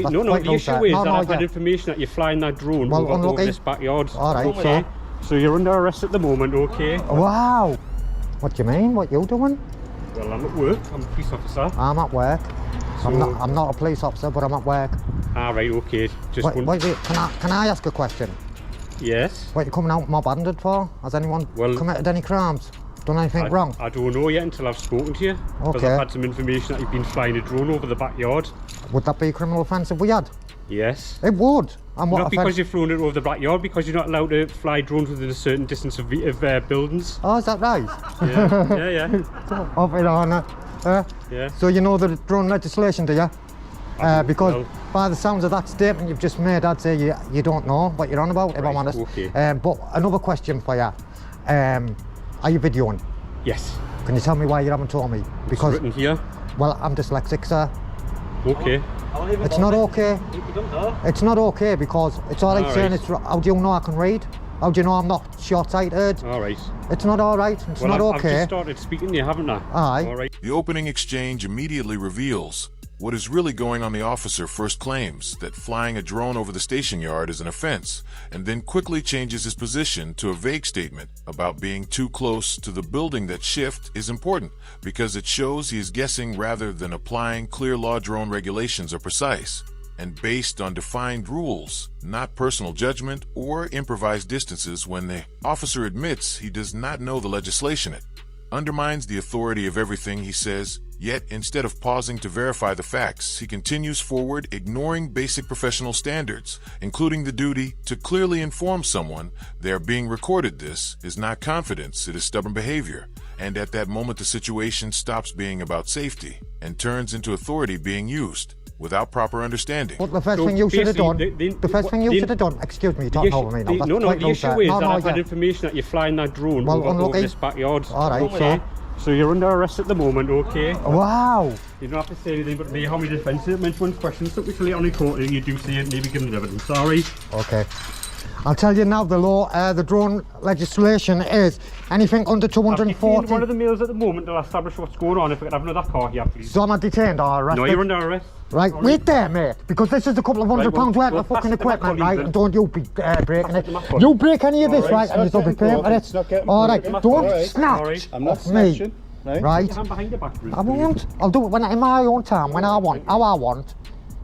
now. That's No, quite the low, issue sir. is No, that no, I've had yeah. information that you're flying that drone Well, over this backyard. All right, okay. So you're under arrest at the moment, okay? Wow. What do you mean? What you doing? Well, I'm at work. I'm a police officer. I'm at work. So, I'm not a police officer, but I'm at work. Right, okay. Just wait, can I ask a question? Yes. What you coming out mob-handed for? Has anyone committed any crimes? Done anything wrong? I don't know yet until I've spoken to you. Because I've had some information that you've been flying a drone over the backyard. Would that be a criminal offence if we had? Yes. It would. And what not because you've flown it over the backyard, because you're not allowed to fly drones within a certain distance of buildings. Oh, is that right? Yeah. Off it on. Yeah. So you know the drone legislation, do you? Because by the sounds of that statement you've just made, I'd say you don't know what you're on about, if I'm honest. Okay. But another question for you. Are you videoing? Yes. Can you tell me why you haven't told me? Because it's written here. Well, I'm dyslexic, sir. Okay. It's not okay. It's not okay because it's all right saying it's. How do you know I can read? How do you know I'm not short-sighted? All right. It's not all right. It's not okay. I've just started speaking to you, haven't I? Aye. All right. The opening exchange immediately reveals what is really going on. The officer first claims that flying a drone over the station yard is an offense, and then quickly changes his position to a vague statement about being too close to the building. That shift is important because it shows he is guessing rather than applying clear law. Drone regulations are precise and based on defined rules, not personal judgment or improvised distances. When the officer admits he does not know the legislation, it undermines the authority of everything he says. Yet, instead of pausing to verify the facts, he continues forward, ignoring basic professional standards, including the duty to clearly inform someone they are being recorded. This is not confidence, it is stubborn behavior. And at that moment, the situation stops being about safety and turns into authority being used without proper understanding. But the first thing you should have done, excuse me, talk over me now. The issue is that I've had information that you're flying that drone over this backyard. All right, okay. So you're under arrest at the moment, okay? Wow. You don't have to say anything but me how my defence statement when questions took me to later on in court and you do say it, maybe give them evidence. Sorry. Okay. I'll tell you now, the law, the drone legislation is anything under 240. One of the males at the moment to establish what's going on. If we could have another car here, please. So am I detained or arrested? No, you're under arrest. Right, wait there, mate, because this is a couple of £100 worth of fucking equipment, right? And don't you be breaking it. You break any of this, right, and you'll be paying for it. All right, don't snatch off me. Right? I won't. I'll do it in my own time, when I want, how I want.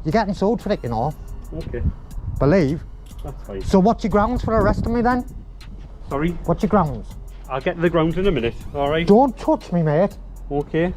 You're getting sued for it, you know. Okay. Believe. That's fine. So what's your grounds for arresting me then? Sorry? What's your grounds? I'll get to the grounds in a minute, alright? Don't touch me, mate. Okay.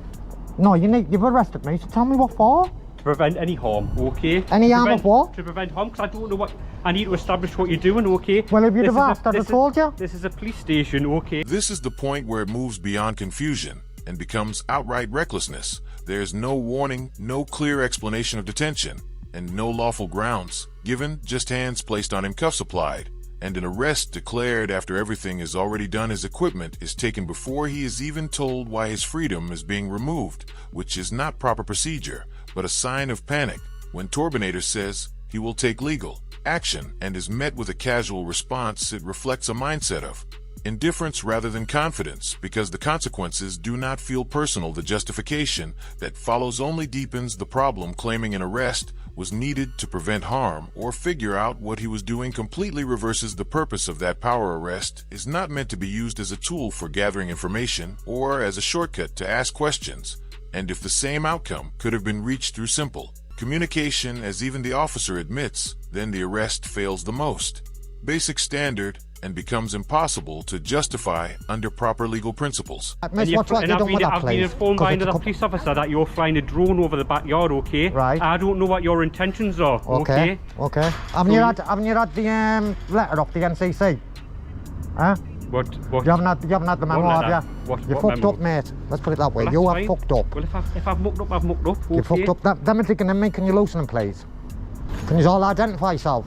No, you've arrested me, so tell me what for? To prevent any harm, okay? Any harm of what? To prevent harm, because I don't know what... I need to establish what you're doing, okay? Well, if you'd have asked, I'd have told you. This is a police station, okay? This is the point where it moves beyond confusion and becomes outright recklessness. There's no warning, no clear explanation of detention, and no lawful grounds given, just hands placed on him, cuffs applied, and an arrest declared after everything is already done. His equipment is taken before he is even told why his freedom is being removed, which is not proper procedure, but a sign of panic. When Torbinator says he will take legal action and is met with a casual response, it reflects a mindset of indifference rather than confidence, because the consequences do not feel personal. The justification that follows only deepens the problem. Claiming an arrest was needed to prevent harm or figure out what he was doing completely reverses the purpose of that power. Arrest is not meant to be used as a tool for gathering information or as a shortcut to ask questions. And if the same outcome could have been reached through simple communication, as even the officer admits, then the arrest fails the most basic standard and becomes impossible to justify under proper legal principles. I've been informed by another police officer that you're flying a drone over the backyard, okay? Right. I don't know what your intentions are, okay? Okay. Haven't you had the letter off the NCC? Huh? What? You haven't had the memo, have you? You fucked up, mate. Let's put it that way. You have fucked up. Well, if I've mucked up, I've mucked up, okay? You fucked up. Them are taking me. Can you loosen them, please? Can you all identify yourself?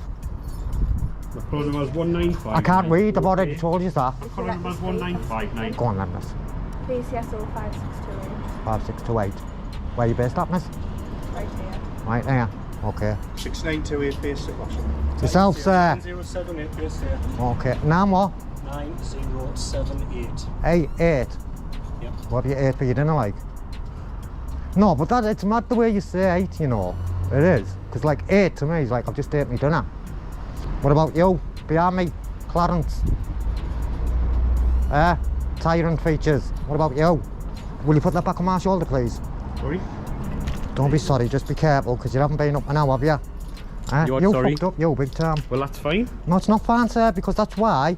My code number is 1959. I can't read, I've already told you that. My code number is 1959. Go on then, miss. PCSO 5628. 5628. Where are you based at, miss? Right here. Right there. Okay. 6928 base at Washington. Yourself, sir. 078 base here. Okay. Now what? 9078. 88. Yep. What do you 8 for your dinner like? No, but it's mad the way you say 8, you know. It is. is like 8 to me. He's like, I've just ate my dinner. What about you? Behind me, Clarence. Tyrant features. What about you? Will you put that back on my shoulder, please? Sorry? Don't be sorry, just be careful, because you haven't been up an hour, have you? You sorry? Fucked up, you big time. Well, that's fine. No, it's not fine, sir, because that's why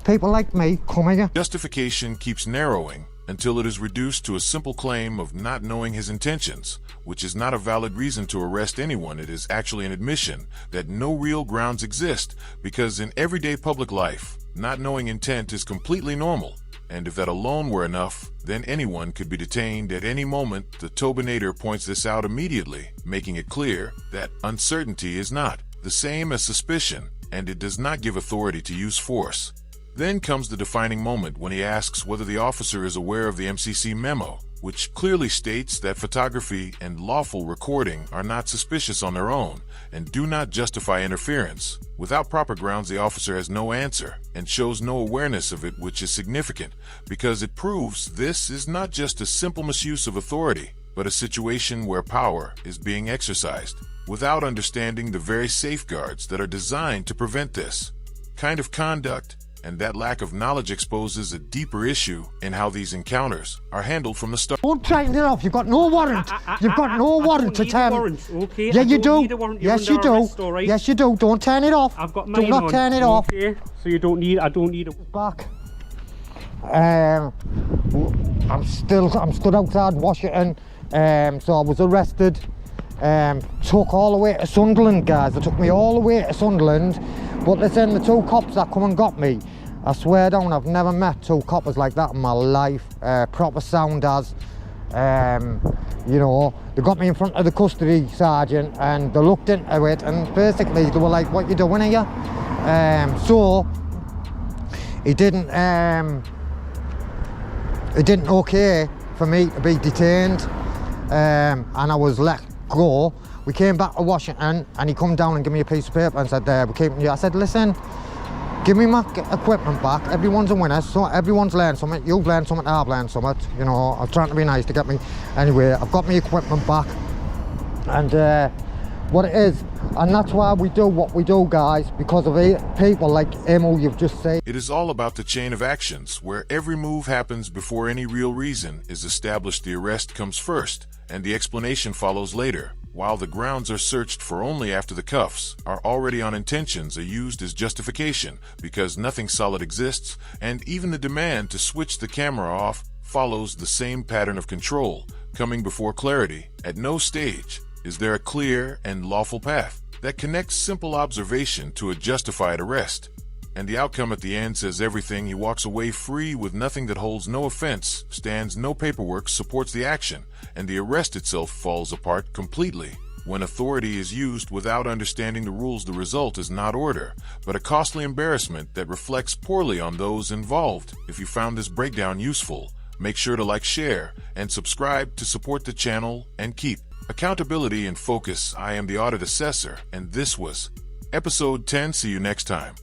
people like me come here. Justification keeps narrowing until it is reduced to a simple claim of not knowing his intentions, which is not a valid reason to arrest anyone. It is actually an admission that no real grounds exist, because in everyday public life, not knowing intent is completely normal. And if that alone were enough, then anyone could be detained at any moment. The Tobinator points this out immediately, making it clear that uncertainty is not the same as suspicion, and it does not give authority to use force. Then comes the defining moment when he asks whether the officer is aware of the MCC memo, which clearly states that photography and lawful recording are not suspicious on their own and do not justify interference. Without proper grounds, the officer has no answer and shows no awareness of it, which is significant because it proves this is not just a simple misuse of authority, but a situation where power is being exercised without understanding the very safeguards that are designed to prevent this kind of conduct. And that lack of knowledge exposes a deeper issue in how these encounters are handled from the start. Don't tighten it off. You've got no warrant. You've got no warrant to tell me. Okay, Yeah, I you don't do. need a warrant. Yes, You're you under do. arrest, all right? Yes, you do. Don't turn it off. I've got mine Do not on. turn it off. Okay, so you don't need. I don't need a. Back. I'm stood outside Washington. So I was arrested. Took all the way to Sunderland, guys. They took me all the way to Sunderland. But listen, the 2 cops that come and got me, I swear down, I've never met 2 coppers like that in my life. Proper sounders. You know, they got me in front of the custody sergeant and they looked into it and basically they were like, what you doing here? So it didn't okay for me to be detained, and I was let go. We came back to Washington and he come down and gave me a piece of paper and said, we're keeping you. I said, listen, give me my equipment back. Everyone's a winner, so everyone's learned something. You've learned something, I've learned something. You know, I'm trying to be nice to get me. Anyway, I've got my equipment back. And what it is, and that's why we do what we do, guys, because of people like him who you've just said. It is all about the chain of actions, where every move happens before any real reason is established. The arrest comes first, and the explanation follows later, while the grounds are searched for only after the cuffs are already on. Intentions are used as justification because nothing solid exists, and even the demand to switch the camera off follows the same pattern of control, coming before clarity. At no stage is there a clear and lawful path that connects simple observation to a justified arrest. And the outcome at the end says everything. He walks away free with nothing that holds no offense, stands no paperwork, supports the action, and the arrest itself falls apart completely. When authority is used without understanding the rules, the result is not order, but a costly embarrassment that reflects poorly on those involved. If you found this breakdown useful, make sure to like, share, and subscribe to support the channel and keep accountability in focus. I am the Audit Assessor, and this was episode 10. See you next time.